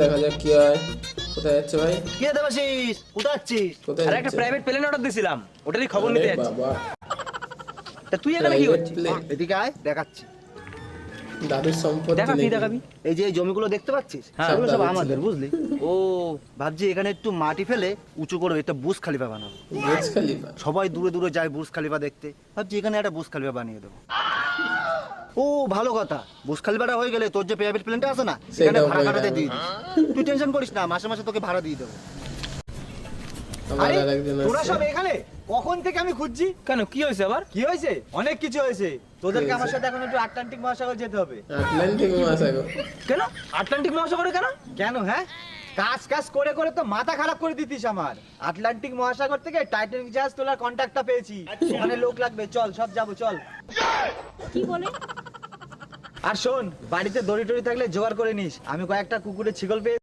দেখা যাক কি হয়। কোথায় যাচ্ছে ভাই? কি রে দেবাশিস, কোথায় যাচ্ছিস? কোথায় আরে একটা যাচ্ছে? প্রাইভেট প্লেন অর্ডার দিছিলাম, ওটারই খবর নিতে আরে যাচ্ছি। বাবা, তা তুই এখানে কি private করছিস? plane। এদিকে আয়, দেখাচ্ছি। দাদুর সম্পত্তি দেখা কি নাকি? দেখাবি? এই যে এই জমিগুলো দেখতে পাচ্ছিস, হ্যাঁ, এগুলো সব দাদুর আমাদের, ছিল। বুঝলি? ও ভাবছি এখানে একটু মাটি ফেলে উঁচু করে একটা বুর্জ খলিফা বানাবো। Burj Khalifa? সবাই দূরে দূরে যায় বুর্জ খলিফা দেখতে, ভাবছি এখানে একটা বুর্জ খলিফা বানিয়ে দেবো। ও ভালো কথা, বুর্জ খলিফাটা হয়ে গেলে তোর যে প্রাইভেট প্লেনটা আছে না, সেখানে সেটাও ভাড়া হয়ে কাটাতে যাবে। দিয়ে দিস। তুই টেনশন করিস না, মাসে মাসে তোকে ভাড়া দিয়ে দেবো। আমার আরে আরেকজন তোরা আসছে। সব এখানে কখন থেকে আমি খুঁজছি। কেন কি হয়েছে আবার? কি হয়েছে? অনেক কিছু হয়েছে। তোদেরকে হয়েছে? আমার সাথে এখন একটু আটলান্টিক মহাসাগর যেতে হবে। আটলান্টিক মহাসাগর? কেন আটলান্টিক মহাসাগরে কেন? কেন? হ্যাঁ, কাজ কাজ করে করে তো মাথা খারাপ করে দিতিস আমার। আটলান্টিক মহাসাগর থেকে টাইটানিক জাহাজ তোলার কন্ট্রাক্টটা পেয়েছি। ওখানে লোক লাগবে, চল সব যাবো, চল। কি বলে? আর শোন, বাড়িতে দড়ি টড়ি থাকলে জোগাড় করে নিস। আমি কয়েকটা কুকুরের ছিগল পেয়ে